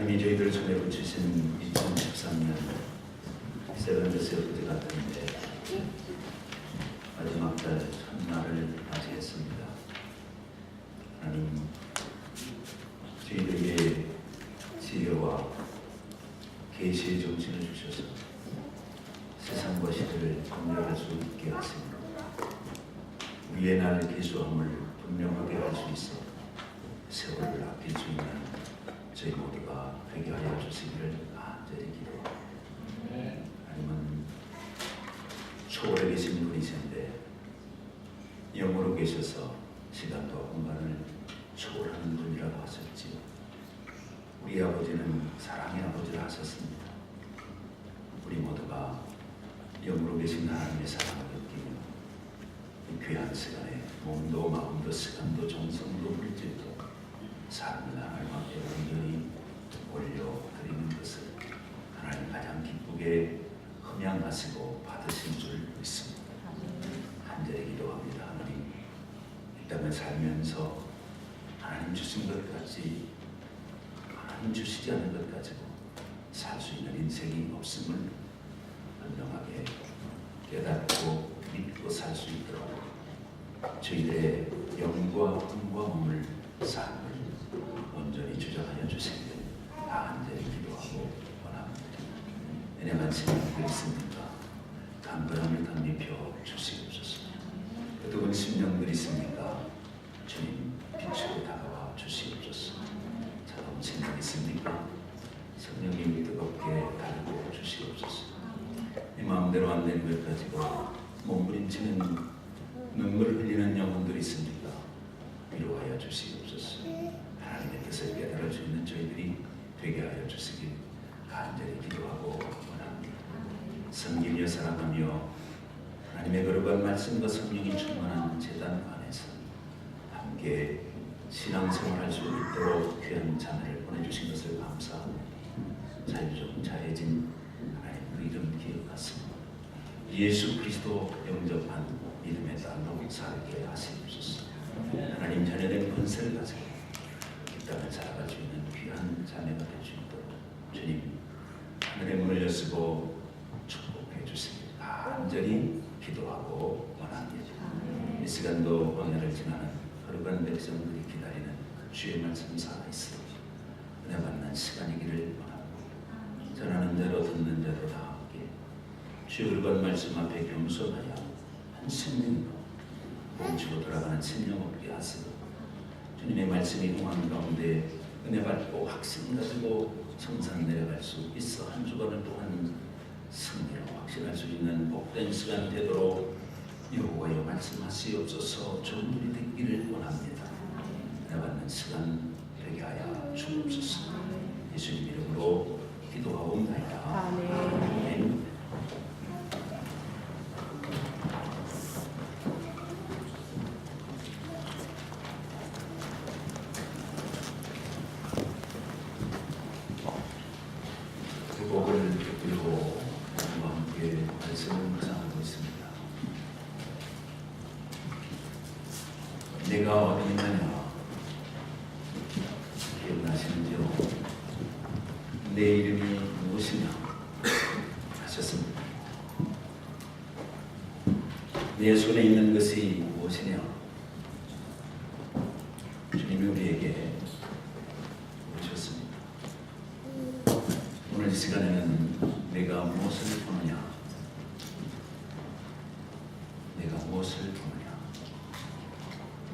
하나님이 저희들 손에 붙이신 2013년 세븐데스 엊그제 같은데 마지막 달 첫날을 맞이했습니다. 하나님 저희들에게 지혜와 계시의 정신을 주셔서 세상과 시대를 분별할 수 있게 하시며 우리의 날 계수함을 분명하게 할 수 있어 세월을 아낄 수 있는 저희 모두가 되게 하여 주시기를 간절히 기도합니다. 하나님은 초월에 계신 분이신데 영으로 계셔서 시간과 공간을 초월하는 분이라고 하셨지요. 우리 아버지는 사랑의 아버지라 하셨습니다. 우리 모두가 영으로 계신 하나님의 사랑을 느끼며 이 귀한 시간에 몸도 마음도 시간도 정성도 물질도 삶을 하나님 앞에 온전히 올려드리는 것을 하나님 가장 기쁘게 흠양하시고 받으신 줄 믿습니다. 간절히 기도합니다. 하나님 이 땅을 살면서 하나님 주신 것까지 하나님 주시지 않은 것 가지고 살 수 있는 인생이 없음을 분명하게 깨닫고 믿고 살 수 있도록 저희들의 영과 혼과 몸을 삶을 온전히 주장하여 주시기를 간절히 기도하고 원합니다. 은혜 말씀을 있습니까? 간절함을 덧입혀 주시옵소서. 어두운 심령들 있습니까? 주님 빛으로 다가와 주시옵소서. 차가운 심령 있습니까? 성령님이 뜨겁게 달고 주시옵소서. 내 마음대로 안 되는 것 가지고 몸부림치는 눈물을 흘리는 영혼들 있습니까? 위로하여 주시옵소서. 하나님의 뜻을 깨달을 수 있는 저희들이 되게 하여 주시길 간절히 기도하고 원합니다. 섬기며 사랑하며 하나님의 거룩한 말씀과 성령이 충만한 제단 안에서 함께 신앙생활할 수 있도록 귀한 자매를 보내주신 것을 감사하며 자유적 자해진 하나님의 이름 기억하시고 예수 그리스도 영접한 믿음의 땅으로 살게 하시옵소서. 하나님 자녀된 권세를 가지고 이 땅을 살아갈 수 있는 귀한 자녀가 될 수 있도록 주님 하늘의 문을 여시고 축복해 주시길 간절히 기도하고 원합니다. 이 시간도 광야를 지나는 거룩한 백성들이 기다리는 주의 말씀 살아있으니 은혜 받는 시간이기를 원합니다. 전하는 자로 듣는 자로 다 함께 주의 거룩한 말씀 앞에 겸손하여 한 생명으로 멈추고 돌아가는 생명 없게 하시고 주님의 말씀이 공한 가운데 은혜 받고 확신 가지고 성산 내려갈 수 있어 한 주간을 또한 승리로 확신할 수 있는 복된 시간 되도록 여호와여 말씀하시옵소서. 좋은 일이 되기를 원합니다. 은혜 받는 시간 되게 하여 주옵소서. 예수님 이름으로 기도하옵나이다. 아멘. 내가 어디 있느냐 기억나시는지요? 내 이름이 무엇이냐 하셨습니다. 내 손에 있는 것이 무엇이냐? 주님이 우리에게 묻혔습니다. 오늘 이 시간에는 내가 무엇을 보느냐? 내가 무엇을 보느냐?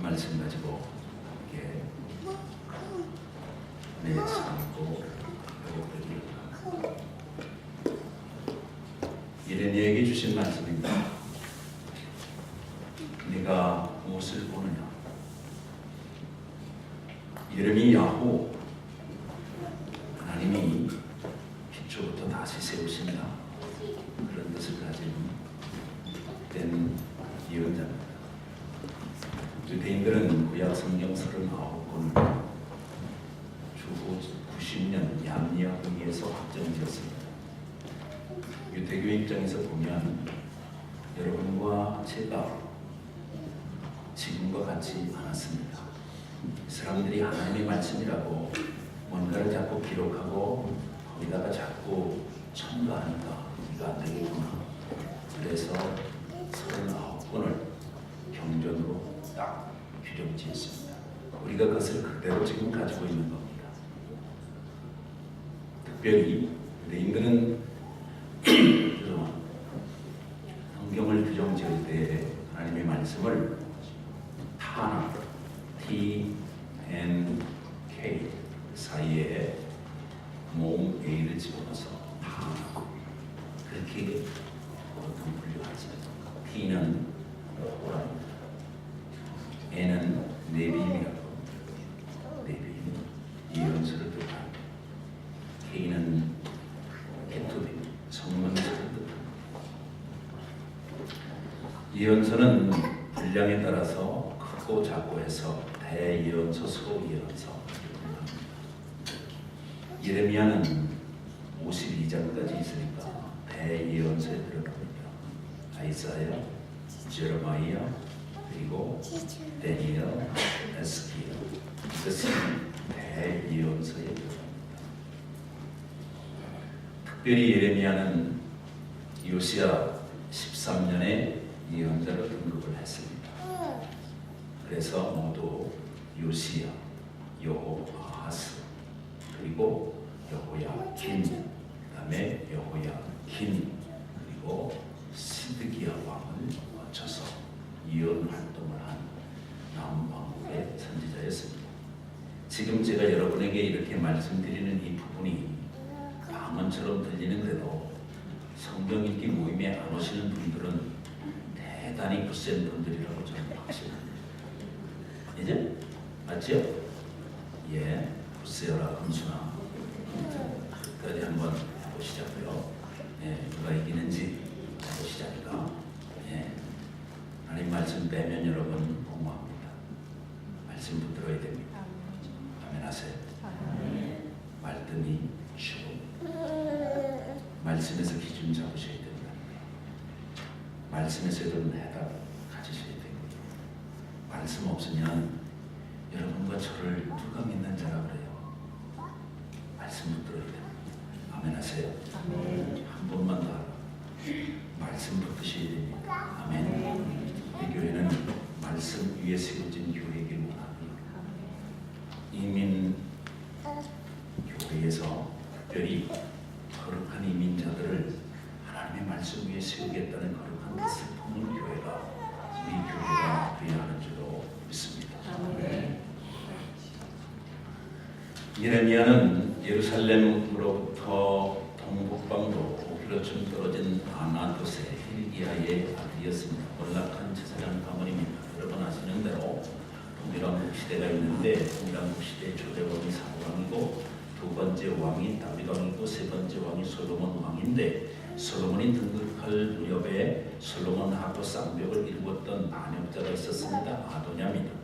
말씀 가지고 함께 내 삶고 회복되기를 이래 내게 주신 말씀입니다. 네가 무엇을 보느냐? 이름이 야호, 하나님이 기초부터 다시 세우신다, 그런 뜻을 가진 된 예언자입니다. 유대인들은 구약 성경 39권 주후 90년 양리학 의회에서 확정되었습니다. 유대교 입장에서 보면 여러분과 제가 지금과 같이 않았습니다. 사람들이 하나님의 말씀이라고 뭔가를 자꾸 기록하고 거기다가 자꾸 첨가하니까 이거 안 되겠구나. 그래서 39권을 경전으로 딱 규정 지었습니다. 우리가 그것을 그대로 지금 가지고 있는 겁니다. 특별히 유대인들은 성경을 규정 지을 때 하나님의 말씀을 타나 T, N, K 사이에 모음 A를 집어넣어서 타나 그렇게 보통 분류하죠. T는 호랑입니다. N은 네빔이라고 네빔 예언서를 뜻합니다. K는 케투빔 성문서를 뜻합니다. 예언서는 분량에 따라서 크고 작고 해서 대예언서, 소예언서. 예레미야는 52장까지 있으니까 대예언서에 들어갑니다. 아이사야, 제레마이야, 그리고 다니엘, 에스키야. 이것은 대예언서에 들어갑니다. 특별히 예레미야는 요시야 13년에 예언자로 등극을 했습니다. 그래서 모두 요시야, 여호아하스, 그리고 여호야긴, 그다음에 여호야긴, 그리고 시드기야 왕을 거쳐서 예언 활동을 한 남왕국의 선지자였습니다. 지금 제가 여러분에게 이렇게 말씀드리는 이 부분이 방언처럼 들리는데도 성경 읽기 모임에 안 오시는 분들은 대단히 굳센 분들이라고 저는 확신합니다. 이제 맞죠? 예, 굳세어라 금수나 끝까지 한번 해보시자고요. 예, 누가 이기는지 해보시자니까. 예, 하나님 말씀 빼면 여러분 공부합니다. 말씀 붙들어야 됩니다. 아멘 하세요. 말씀이 주고 말씀에서 기준 잡으셔야 됩니다. 말씀에서 여러분 해답 가지셔야 됩니다. 말씀 없으면 여러분과 저를 누가 믿는 자라 그래요. 말씀 붙들어야 됩니다. 아멘 하세요. 아멘. 한 번만 더 말씀 붙드셔야 됩니다. 아멘. 이 교회는 말씀 위에 세워진 교회이길 원합니다. 이민 교회에서 특별히 거룩한 이민자들을 하나님의 말씀 위에 세우겠다는 거룩한 뜻을 품은 교회가 우리 교회가 되어야 하는 줄로 믿습니다. 네. 예레미야는 예루살렘으로부터 동북방도 5km쯤 떨어진 아나돗의 힐기야의 아들이었습니다. 몰락한 제사장 가문입니다. 여러분 아시는 대로 동일왕국 시대가 있는데 동일왕국 시대의 초대왕이 사울왕이고 두 번째 왕이 다윗 왕이고 세 번째 왕이 솔로몬 왕인데 솔로몬이 등극할 무렵에 솔로몬하고 쌍벽을 이루었던 반역자가 있었습니다. 아도냐입니다.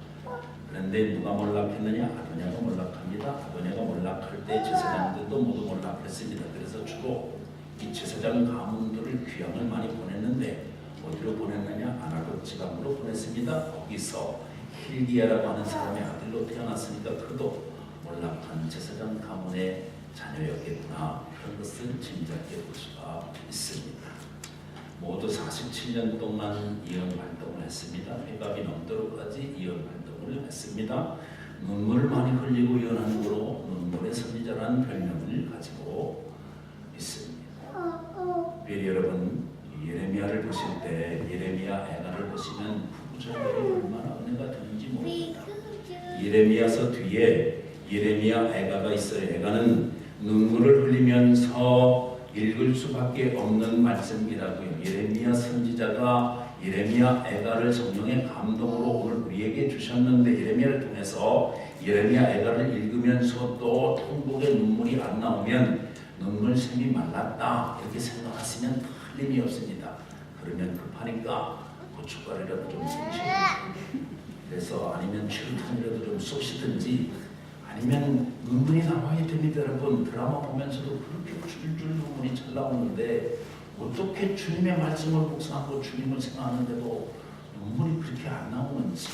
그런데 누가 몰락했느냐? 아도냐가 몰락합니다. 아도냐가 몰락할 때 제사장들도 모두 몰락했습니다. 그래서 주로 이 제사장 가문들을 귀양을 많이 보냈는데 어디로 보냈느냐? 아나돗 지방으로 보냈습니다. 거기서 힐기야라고 하는 사람의 아들로 태어났으니까 그도 몰락한 제사장 가문의 자녀였겠구나. 그런 것을 짐작해 볼 수가 있습니다. 모두 47년 동안 예언 활동을 했습니다. 회갑이 넘도록까지 예언 활동을 했습니다. 눈물을 많이 흘리고 예언하는 거로 눈물의 선지자라는 별명을 가지고 있습니다. 특별히 여러분 예레미야를 보실 때 예레미야 애가를 보시면 구절들이 얼마나 은혜가 되는지 모릅니다. 예레미야서 뒤에 예레미야 애가가 있어요. 애가는 눈물을 흘리면서 읽을 수밖에 없는 말씀이라고요. 예레미야 선지자가 예레미야 애가를 성령의 감동으로 오늘 우리에게 주셨는데 예레미야를 통해서 예레미야 애가를 읽으면서 또 통곡의 눈물이 안 나오면 눈물샘이 말랐다 이렇게 생각하시면 틀림이 없습니다. 그러면 급하니까 고춧가루라도 좀 쏘시든지 그래서 아니면 최루탄이라도 좀 쏘시든지 아니면 눈물이 나와야 됩니다. 여러분 드라마 보면서도 그렇게 줄줄 눈물이 잘 나오는데 어떻게 주님의 말씀을 묵상하고 주님을 생각하는데도 눈물이 그렇게 안 나오는지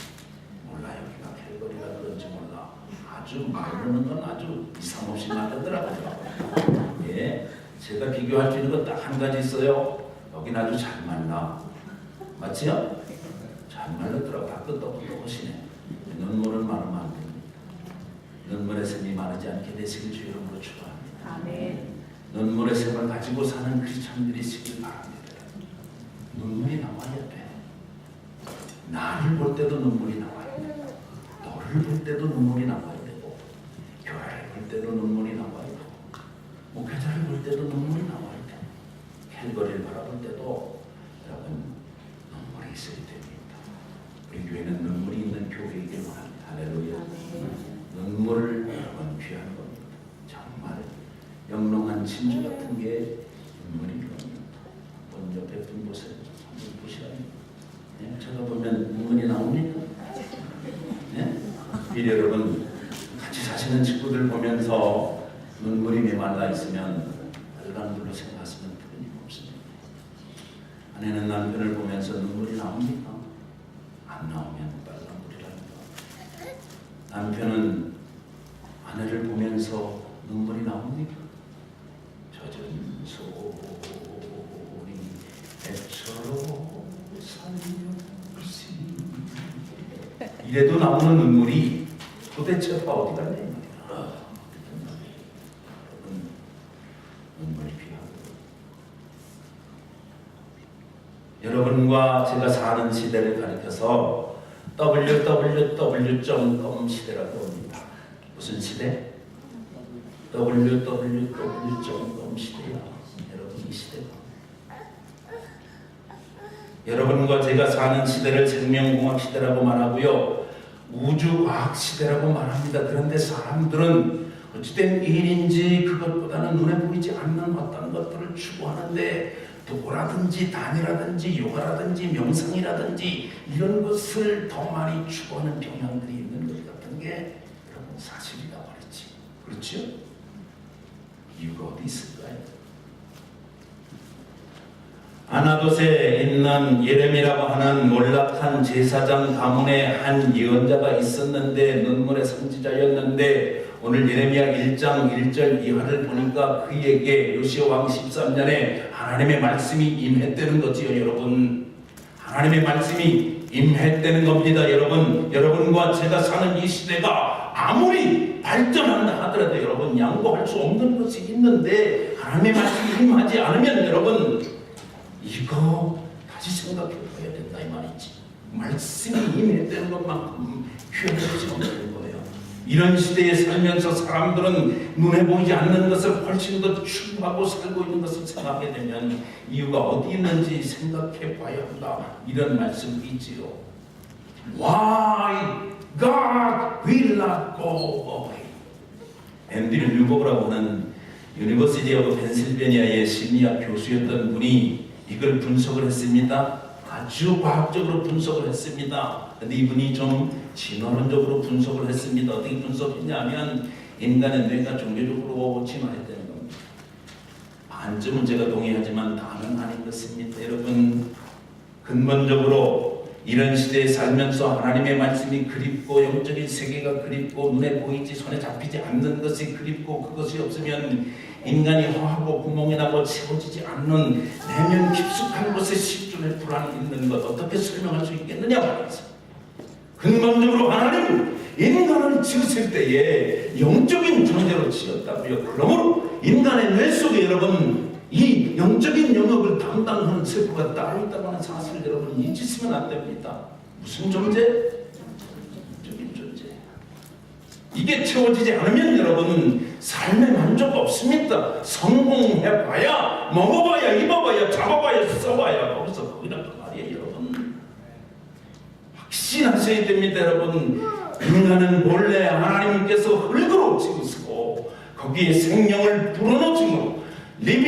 몰라요. 기가 캘거리라 그런지 몰라. 아주 아주 말르는 건 아주 이상 없이 말르더라고요. 예, 제가 비교할 수 있는 건 딱 한 가지 있어요. 여긴 아주 잘 말라. 맞지요? 잘 말르더라고. 다 끄떡끄떡하시네. 눈물은 마르면 안 됩니다. 눈물의 샘이 마르지 않게 되시길 주 이름으로 축원합니다. 아멘. 눈물의 샘을 가지고 사는 크리스찬들이 있길 바랍니다. 눈물이 나와야 돼. 나를 볼 때도 눈물이 나와야 돼. 너를 볼 때도 눈물이 나와야 되고, 교회를 볼 때도 눈물이 나와야 되고, 목회자를 볼 때도 눈물이 나와야 돼. 캘거리를 바라볼 때도 여러분 눈물이 있어야 됩니다. 우리 교회는 눈물이 있는 교회이길 원합니다. 할렐루야. 눈물을 여러분 귀한 겁니다. 정말 영롱한 진주 같은 게 눈물이 겁니다. 한번 옆에 분 보세요. 한번 보시라니. 네? 제가 보면 눈물이 나옵니까? 네? 이 여러분 같이 사시는 친구들 보면서 눈물이 메말라 있으면 빨간불로 생각하시면 틀림없습니다. 아내는 남편을 보면서 눈물이 나옵니까? 안 나오면 빨간불이랍니다. 남편은 아내를 보면서 눈물이 나옵니까? 젖은 소리 애처로 살려주시 이래도 나오는 눈물이 도대체 어디 갔냐 이 말이야. 눈물이 필요하고 여러분과 제가 사는 시대를 가리켜서 www.com 시대라고 합니다. 무슨 시대? www.com 시대야. 여러분 이 시대가 여러분과 제가 사는 시대를 생명공학 시대라고 말하고요. 우주과학 시대라고 말합니다. 그런데 사람들은 어찌된 일인지 그것보다는 눈에 보이지 않는 어떤 것들을 추구하는데 도라든지 단이라든지 요가라든지 명상이라든지 이런 것을 더 많이 추구하는 경향들이 있는 것 같은 게 여러분 사실이라고 말했지. 그렇죠? 이유가 어디 있을까요? 아나돗에 있는 예레미라고 하는 몰락한 제사장 가문에 한 예언자가 있었는데 눈물의 선지자였는데 오늘 예레미야 1장 1절 이하를 보니까 그에게 요시야 왕 13년에 하나님의 말씀이 임했다는 거지요. 여러분 하나님의 말씀이 임했다는 겁니다. 여러분과 제가 사는 이 시대가 아무리 발전한다 하더라도 여러분 양보할 수 없는 것이 있는데 하나님의 말씀이 임하지 않으면 여러분 이거 다시 생각해 봐야 된다 이 말이지. 말씀이 임했다는 것만큼 귀한 것이 없는 거예요. 이런 시대에 살면서 사람들은 눈에 보이지 않는 것을 훨씬 더 추구하고 살고 있는 것을 생각하게 되면 이유가 어디 있는지 생각해 봐야 한다. 이런 말씀이 있지요. Why God will not go away? 앤드류 뉴버그라고 하는 유니버시티 오브 펜실베니아의 심리학 교수였던 분이 이걸 분석을 했습니다. 아주 과학적으로 분석을 했습니다. 근데 이분이 좀 진화론적으로 분석을 했습니다. 어떻게 분석했냐면 인간의 뇌가 종교적으로 진화했다는 겁니다. 반쯤은 제가 동의하지만 다는 아닌 것입니다. 여러분 근본적으로 이런 시대에 살면서 하나님의 말씀이 그립고 영적인 세계가 그립고 눈에 보이지 손에 잡히지 않는 것이 그립고 그것이 없으면 인간이 허하고 구멍이 나고 채워지지 않는 내면 깊숙한 곳에 십중의 불안이 있는 것 어떻게 설명할 수 있겠느냐 말이죠. 근본적으로 하나님은 인간을 지으실 때에 영적인 존재로 지었다고요. 그러므로 인간의 뇌 속에 여러분 이 영적인 영역을 담당하는 세포가 따로 있다고 하는 사실을 여러분 잊으시면 안 됩니다. 무슨 존재? 영적인 존재. 이게 채워지지 않으면 여러분 삶에 만족 없습니다. 성공해봐야 먹어봐야 입어봐야 잡아봐야 써봐야 거기서 거기라고 말이에요. 여러분 확신하셔야 됩니다. 여러분 인간은 본래 하나님께서 흙으로 지으시고 거기에 생명을 불어넣으시고 리빙